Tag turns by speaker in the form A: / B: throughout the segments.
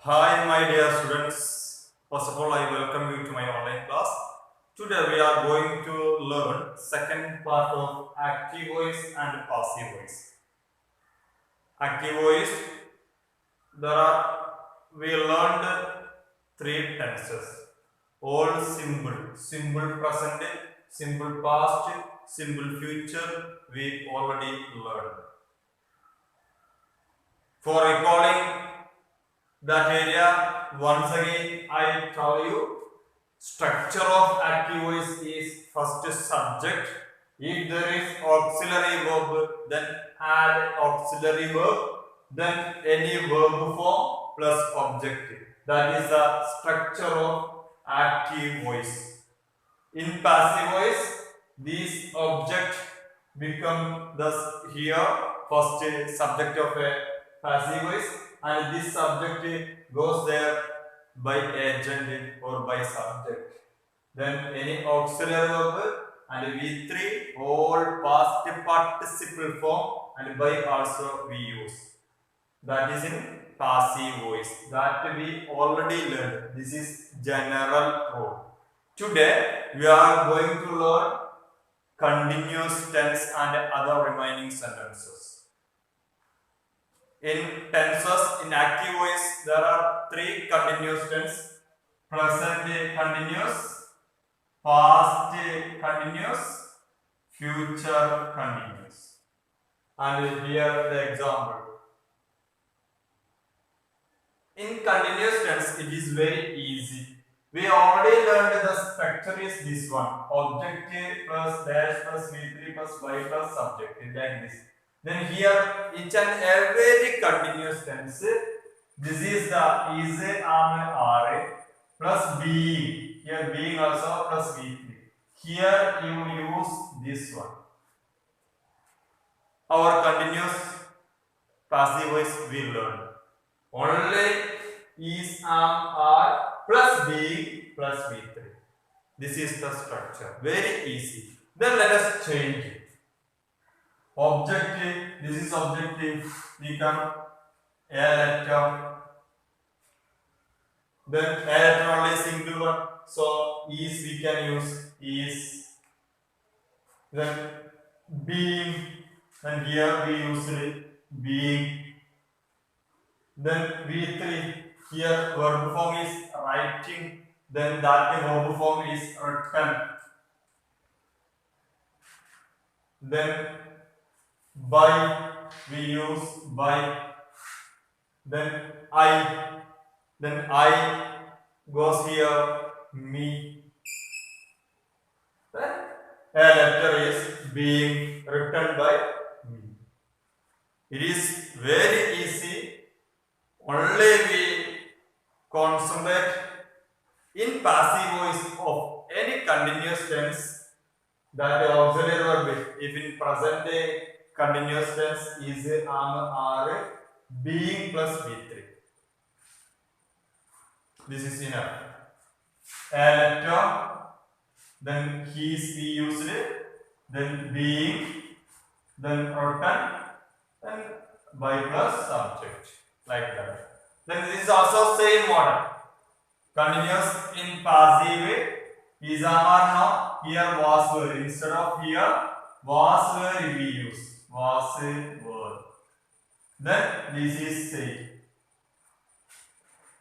A: Hi, my dear students. First of all, I welcome you to my online class. Today, we are going to learn second part of active voice and passive voice. Active voice, we learned three tenses. All simple present, simple past, simple future. We already learned. For recalling that area, once again I tell you, structure of active voice is first subject. If there is auxiliary verb, then add auxiliary verb, then any verb form plus object. That is the structure of active voice. In passive voice, these object become thus here first subject of a passive voice, and this subject goes there by agent or by subject. Then any auxiliary verb and V3 all past participle form and by also we use. That is in passive voice. That we already learned. This is general rule. Today we are going to learn continuous tense and other remaining sentences. In tenses, in active voice, there are three continuous tense: present continuous, past continuous, future continuous. And here the example. In continuous tense, it is very easy. We already learned the structure is this one: object plus dash plus V3 plus Y plus subject, like this. Then here each and every continuous tense, this is the is are plus being. Here being also plus V3. Here you use this one. Our continuous passive voice we learn. Only is are plus being plus V3. This is the structure. Very easy. Then let us change it. Objective, this is objective, become a letter. Then a letter only single one. So is we can use is. Then being, and here we use being. Then V3, here verb form is writing, then that verb form is written. Then by, we use by. Then I goes here me. Then a letter is being written by me. It is very easy. Only we concentrate in passive voice of any continuous tense, that auxiliary verb. If in present day continuous tense is are being plus V3. This is enough. A letter, then he is we used, then being, then written, then by plus subject. Like that. Then this is also same model. Continuous in passive is are now. Here was were. Instead of here was were we use. Was were. Then this is same.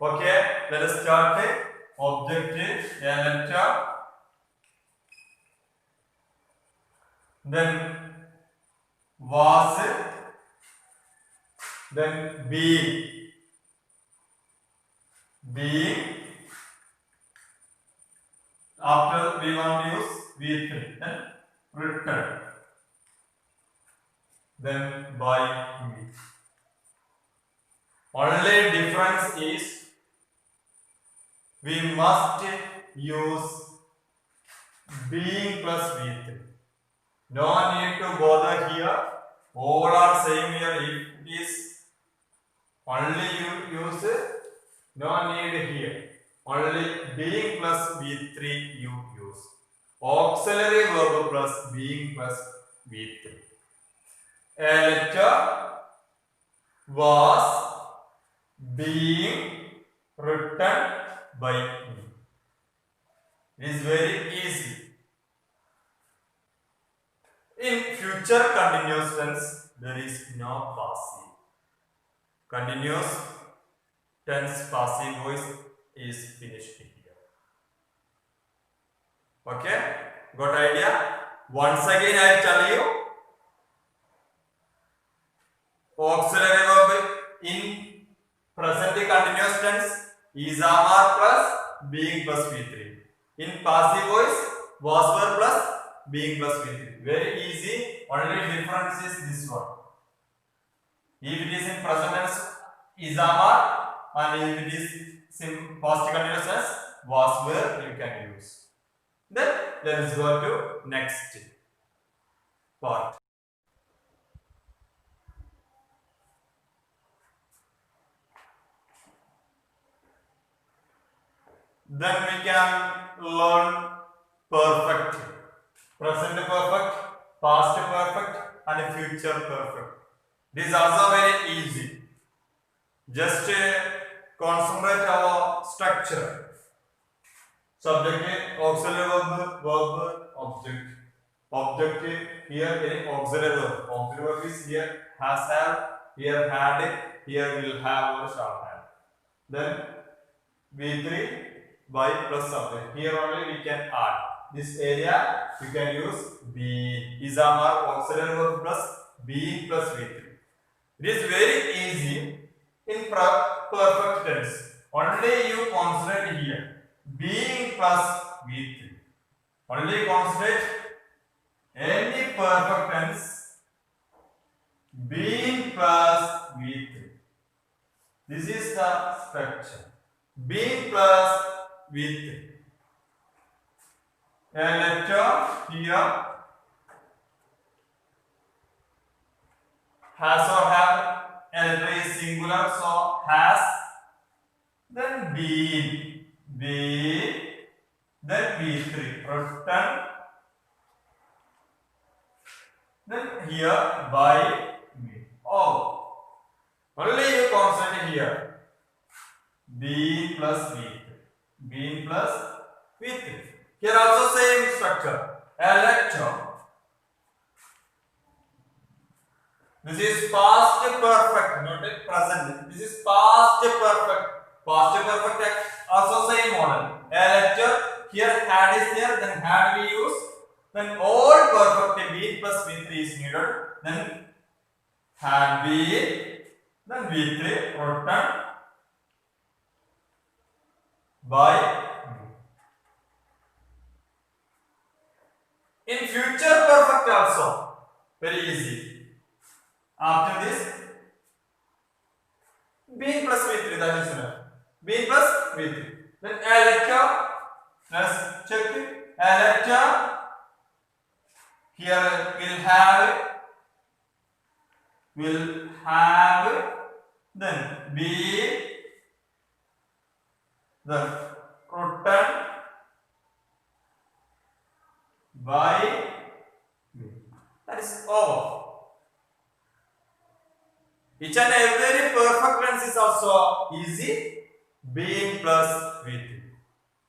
A: Okay, let us start objective a letter. Then was, then being, after we want to use V3, then written, then by me. Only difference is we must use being plus V3. No need to bother here. All are same here. If it is only you use, no need here. Only being plus V3 you use. Auxiliary verb plus being plus V3. A letter was being written by me. It is very easy. In future continuous tense, there is no passive. Continuous tense passive voice is finished here. Okay? Got idea? Once again I tell you. Auxiliary verb in present continuous tense is are plus being plus V3. In passive voice, was were plus being plus V3. Very easy. Only difference is this one. If it is in present tense, is are, and if it is in past continuous tense, was were you can use. Then let us go to next part. Then we can learn perfect, present perfect, past perfect, and future perfect. This is also very easy. Just concentrate our structure. Subject, auxiliary verb, object. Object here in auxiliary verb. Auxiliary verb is here has have, here had, here will have or shall have. Then V3 by plus something. Here only we can add. This area you can use be is our auxiliary verb plus being plus V3. It is very easy in perfect tense. Only you concentrate here being plus V3. Only concentrate any perfect tense being plus V3. This is the structure. Being plus V3. A letter here has or have, a letter is singular, so has, then been, then V3, written, then here by me. Oh, only you concentrate here. Being plus V3. Being plus V3. Here also same structure. Electron. This is past perfect, not present. This is past perfect. Past perfect also same model. Electron. Here had is there, then had we use. Then all perfect being plus V3 is needed. Then had been, then V3 written by me. In future perfect also very easy. After this being plus V3, that is enough. Being plus V3. Then electron, let's check it. Electron here will have then be the written by me. That is all. Each and every perfect tense is also easy. Being plus V3.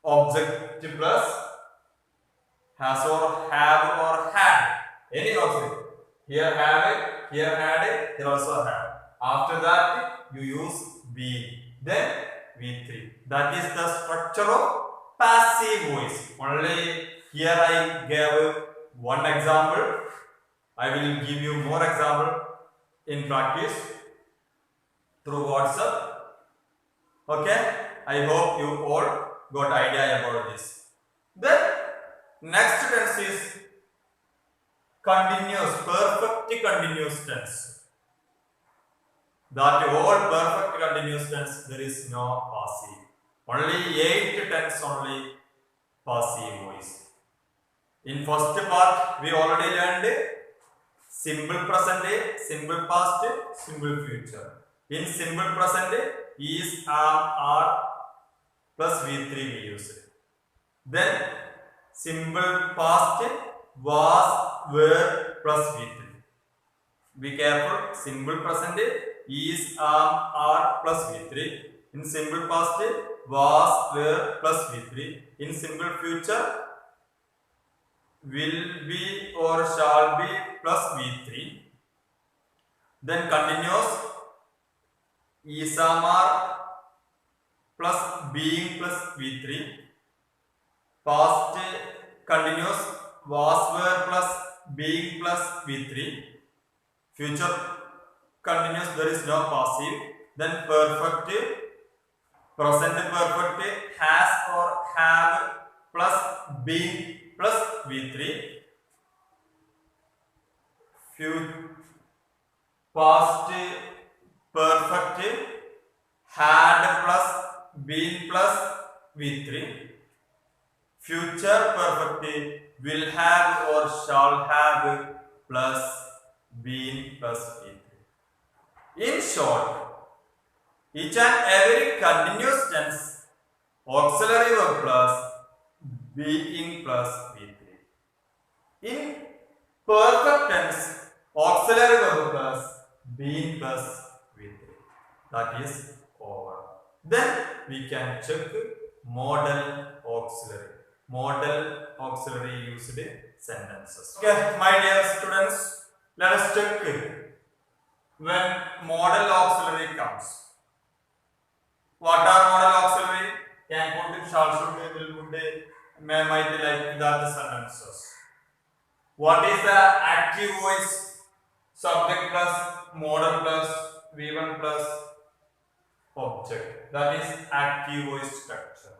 A: Object plus has or have or had. Any object. Here have it, here had it, here also have. After that you use be. Then V3. That is the structure of passive voice. Only here I gave one example. I will give you more example in practice through WhatsApp. Okay? I hope you all got idea about this. Then next tense is continuous, perfect continuous tense. That all perfect continuous tense, there is no passive. Only 8 tense only passive voice. In first part we already learned simple present, simple past, simple future. In simple present is are plus V3 we use. Then simple past was were plus V3. Be careful. Simple present is are plus V3. In simple past, was, were plus V3. In simple future, will be or shall be plus V3. Then continuous, is, are plus being plus V3. Past continuous, was, were plus being plus V3. Future continuous, there is no passive. Then perfect, present perfect, has or have plus being plus V3. Past perfect, had plus been plus V3. Future perfect, will have or shall have plus been plus V3. In short, each and every continuous tense, auxiliary verb plus being plus V3. In perfect tense, auxiliary verb plus being plus V3. That is over. Then we can check modal auxiliary. Modal auxiliary used sentences. Okay, my dear students, let us check when modal auxiliary comes. What are modal auxiliary? Can put, shall, should, will, would, may, might, like that sentences. What is the active voice? Subject plus modal plus V1 plus object. That is active voice structure.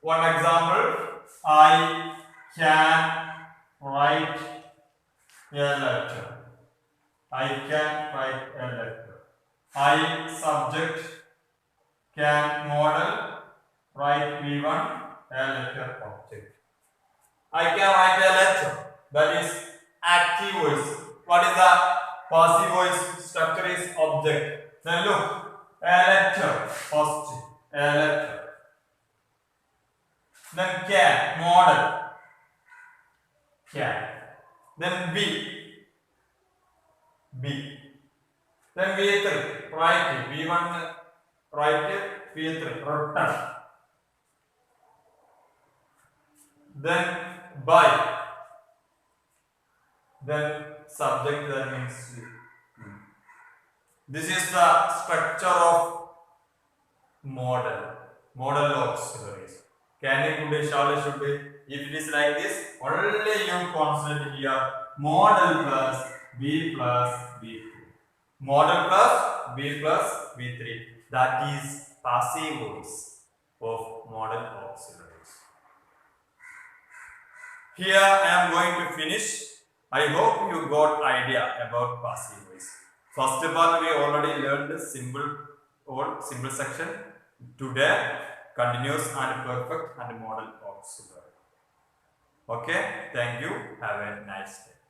A: One example, I can write a letter. I can write a letter. I subject can modal write V1 a letter object. I can write a letter. That is active voice. What is the passive voice structure is object. Then look, a letter first, a letter. Then can, model, can. Then B. Then V3, write, V1, write, V3, return. Then by. Then subject, that means this is the structure of modal auxiliaries. Can, could, shall, should. If it is like this, only you concentrate here. Modal plus B plus V3. Modal plus B plus V3. That is passive voice of modal auxiliaries. Here I am going to finish. I hope you got idea about passive voice. First part we already learned simple section. Today continuous and perfect and modal auxiliary. Okay, thank you. Have a nice day.